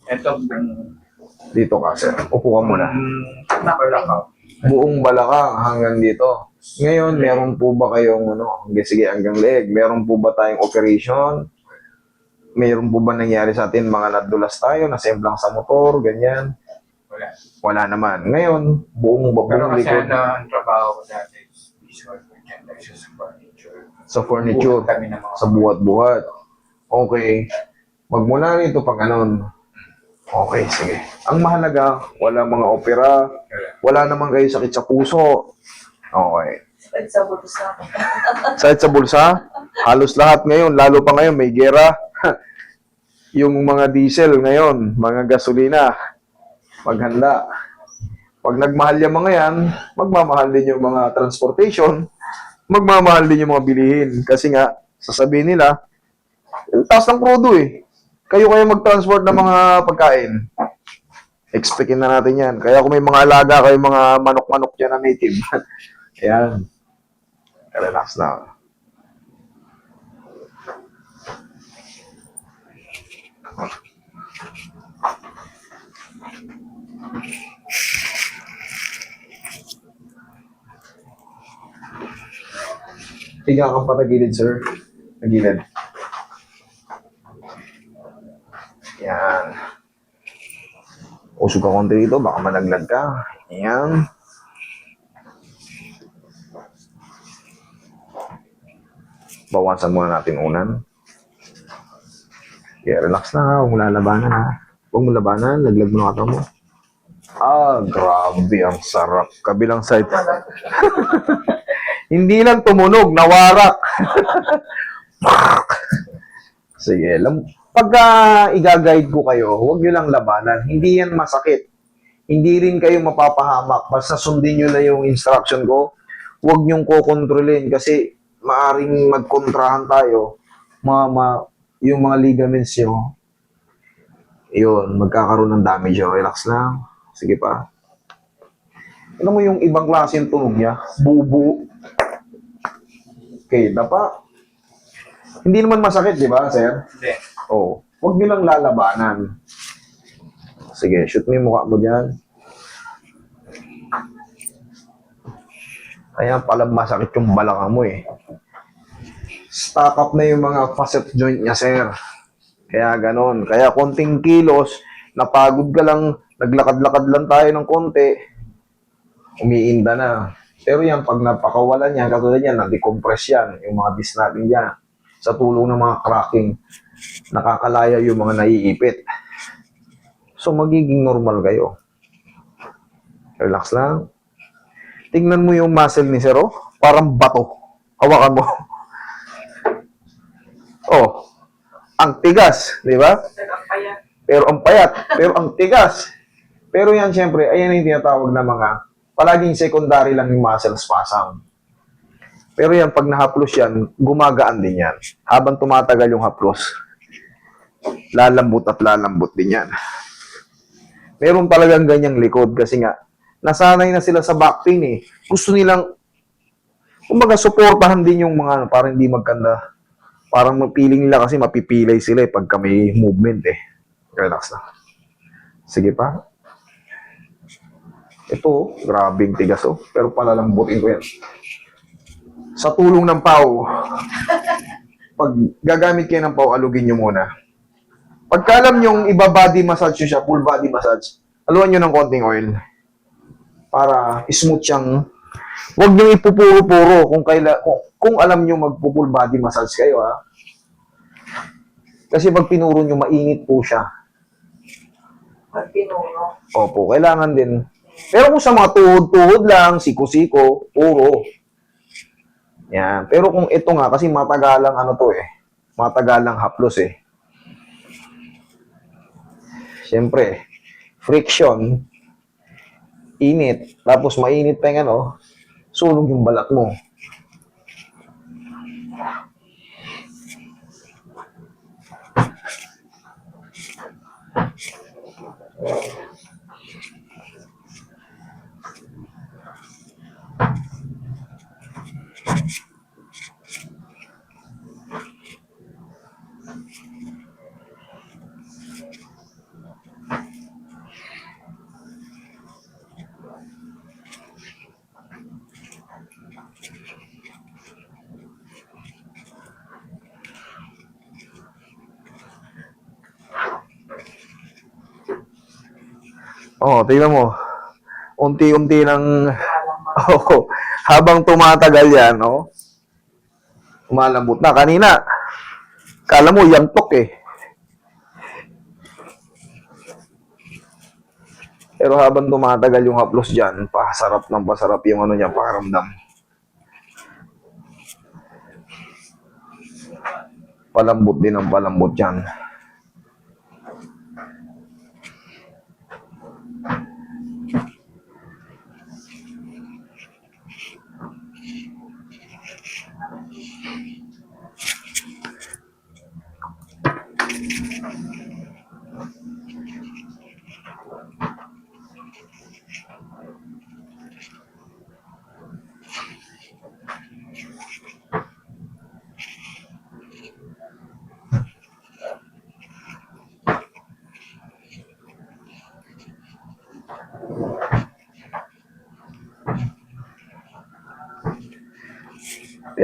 Ito, Dito ka, sir. Upo ka muna. nakalakaw. Buong balakang hanggang dito. Ngayon, meron po ba kayong sige, hanggang leeg? Meron po ba tayong operation? Meron po ba nangyari sa atin mga nadulas tayo, nasemblang sa motor, ganyan? Wala. Wala naman. Ngayon, buong Pero kasi likod ang trabaho ko dati is visual merchandise sa furniture. sa furniture, Buhat kami ng mga sa buhat-buhat. Okay. Magmula rito pag ganon. Okay, sige. Ang mahalaga, wala mga opera, wala naman kayo sakit sa puso. Okay. Sa bulsa. Sakit sa bulsa, halos lahat ngayon, lalo pa ngayon, may gera. Yung mga diesel ngayon, mga gasolina, maghanda. Pag nagmahal yung mga yan, magmamahal din yung mga transportation, magmamahal din yung mga bilihin. Kasi nga, sasabihin nila, taas ng crudo eh. Kayo mag-transport ng mga pagkain. Expectin na natin yan. Kaya kung may mga alaga kayo, mga manok-manok dyan na native, ayan, relax na. Higa kang patagilid, sir. Tagilid. Yan. Usog ka konti dito, baka malaglag ka. Yan. Bawasan muna natin unan. Okay, relax na ha. Huwag mo lalabanan ha. Huwag mo labanan, laglag mo na katawan mo. Ah, grabe, ang sarap. Kabilang side. Hindi lang tumunog, nawarak. Sige, pagka i-guide ko kayo, huwag nyo lang labanan. Hindi yan masakit. Hindi rin kayo mapapahamak. Basta sundin nyo na yung instruction ko. Huwag nyong kokontrolin kasi maaring magkontrahan tayo. Yung mga ligaments nyo, yun, magkakaroon ng damage. Relax lang. Sige pa. Alam mo yung ibang klase yung tunog niya? Bubu. Okay, dapa. Hindi naman masakit, di ba, sir? Hindi. Oh, huwag nyo lang lalabanan. Sige, shoot mo yung mukha mo dyan. Kaya pala masakit yung balakang mo eh. Stock up na yung mga facet joint niya, sir. Kaya ganon. Kaya konting kilos, napagod ka lang, naglakad-lakad lang tayo ng konti, umiinda na. Pero yan, pag napakawalan yan, katulad yan, na-decompress yan, yung mga disc natin dyan. Sa tulong ng mga cracking, nakakalaya yung mga naiipit. So, magiging normal kayo. Relax lang. Tingnan mo yung muscle ni Sir, oh. Parang bato. Hawakan mo. Oh, ang tigas, di ba? Pero ang payat, pero ang tigas. Pero yan, syempre, ayan yung tinatawag na mga, palaging secondary lang yung muscle spasm. Pero yan, pag nahaplos yan, gumagaan din yan. Habang tumatagal yung haplos, lalambot at lalambot din yan. Meron talagang ganyang likod kasi nga, nasanay na sila sa back pain eh. Gusto nilang, kumbaga, suportahan din yung mga, para hindi magkanda. Parang mapiling nila kasi mapipilay sila eh pagka may movement eh. Relax na. Sige pa. Ito, grabing tigas oh. Pero palalambutin ko yan. Sa tulong ng pau, pag gagamit kayo ng pau, alugin nyo muna. Pagka alam nyong iba-body massage nyo siya, full body massage, haluan nyo ng konting oil. Para smooth siyang, huwag nyo ipupuro-puro kung alam nyo magpo-full body massage kayo ha. Kasi pag pinuro nyo, mainit po siya. Pag pinuro. Opo, kailangan din. Pero kung sa mga tuhod-tuhod lang, siko-siko, puro. Yan. Pero kung ito nga, kasi matagalang matagalang haplos eh. Siyempre, friction, init, tapos mainit pa yung sunog yung balat mo. Oh, tingnan mo. Unti-unti ng Walang mga oh, habang tumatagal yan, oh, umalambot na. Kanina, kala mo yantok eh. Pero habang tumatagal yung haplos dyan, pasarap ng pasarap yung ano niya, pakiramdam. Palambot din ang palambot yan.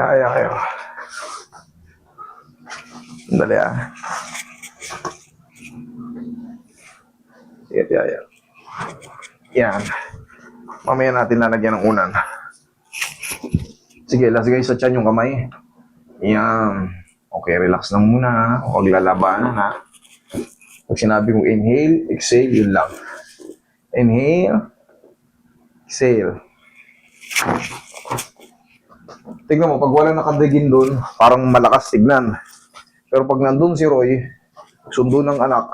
Yeah. Dali ah. Sige, yeah. Yan. Mamaya natin lalagyan ng unan. Sige, lasigay sa tiyan yung kamay. Yan. Okay, relax lang muna. Huwag lalabanan ha. Pag sinabi kong inhale, exhale, yun lang. Inhale, exhale. Tignan mo, pag wala nakadigin doon, parang malakas tignan. Pero pag nandun si Roy, sundo ng anak,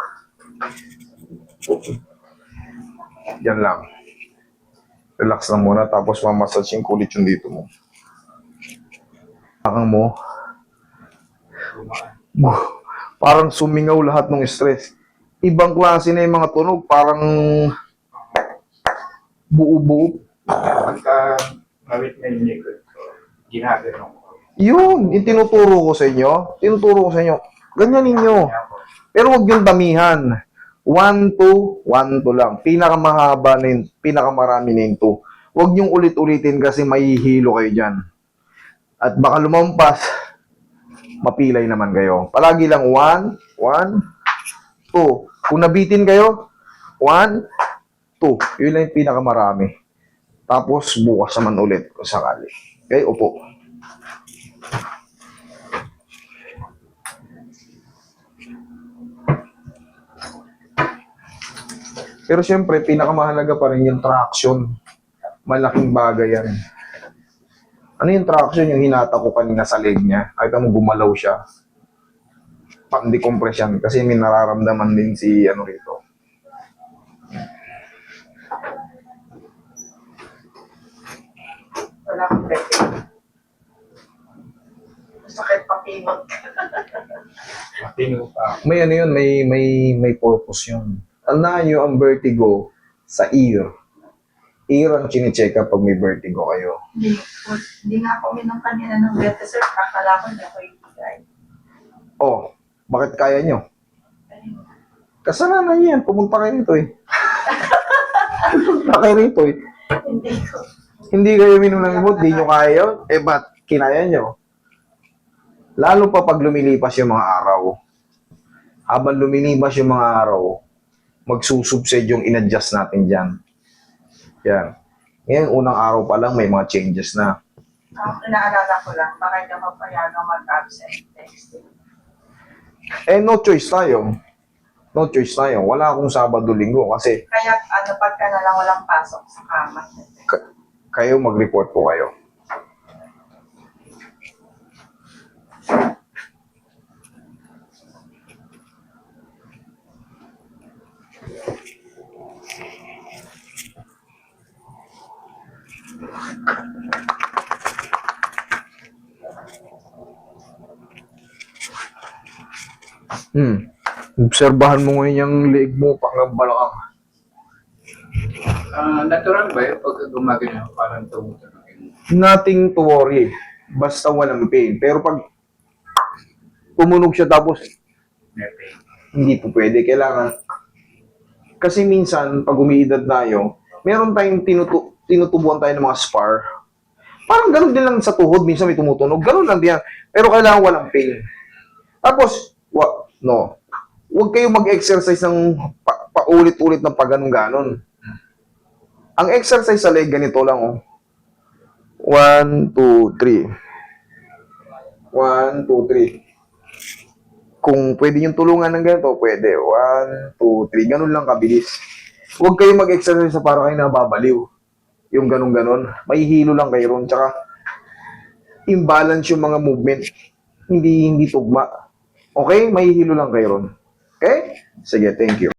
yan lang. Relax lang muna, tapos mamassage yung kulit yung dito mo. Akang mo, parang sumingaw lahat ng stress. Ibang klase na yung mga tunog, parang buo-buo. Pagka mawit na yung likod ko, ginagano ko. Yun, yung tinuturo ko sa inyo. Ganyan ninyo. Pero huwag yung damihan. 1, 2, 1, 2 lang. Pinakamahaba na yun, pinakamarami na yun 2. Huwag yung ulit-ulitin kasi mahihilo kayo dyan. At baka lumampas, mapilay naman kayo. Palagi lang 1, 1, 2. Kung nabitin kayo, 1, 2. Yun lang yung pinakamarami. Tapos bukas naman ulit kung sakali. Okay, upo. Pero syempre, pinakamahalaga pa rin yung traction. Malaking bagay yan. Ano yung traction? Yung hinata ko kanina sa leg niya. Kahit mo gumalaw siya. Pang-decompress yan. Kasi may nararamdaman din si ano rito. wala kang pwede. Sakit papinot. Matino pa. May ano yun, may purpose yun. Tandaan nyo ang vertigo sa ear. Ear ang chinecheck pag may vertigo kayo. Hindi nga ako minum kanina ng Betasir. Akala ko hindi ako ibigay. Oh, bakit kaya nyo? Kasalanan niyo yan. Pumunta kayo rito eh. Pumunta kayo rito eh. Hindi ko. Hindi kayo minum ng gamot, di nyo kaya yun. Eh, ba't kinaya nyo? Lalo pa pag lumilipas yung mga araw. Habang lumilipas yung mga araw, magsusubside yung in-adjust natin dyan. Yan. Ngayon, unang araw pa lang, may mga changes na. Ang inaalala ko lang, baka hindi ako payagang mag-absent next day. Eh, no choice tayo. No choice tayo. Wala akong Sabado-Linggo kasi Kaya pagka na lang walang pasok sa kama. kayo mag-report po kayo. Obserbahan mo ngayon yung leeg mo, pangbalakang. Natural ba yun pag gumagano parang tumutunog yun? Nothing to worry. Basta walang pain. Pero pag tumunog siya tapos May pain. hindi po pwede. Kailangan. Kasi minsan, pag umiidad tayo, meron tayong tinutubuan tayo ng mga spar. Parang ganun din lang sa tuhod. Minsan may tumutunog. Ganun lang din yan. Pero kailangan walang pain. Tapos, no. Huwag kayong mag-exercise ng paulit-ulit ng pag-ganon-ganon. Ang exercise sa leg, ganito lang, oh. 1, 2, 3. 1, 2, 3. Kung pwede yung tulungan ng ganito, pwede. 1, 2, 3. Ganun lang kabilis. Huwag kayo mag-exercise sa para kayo nababaliw. Yung ganun-ganon. May hilo lang kayo ron. Tsaka, imbalance yung mga movement. Hindi tugma. Okay? May hilo lang kayo ron. Okay? Sige, thank you.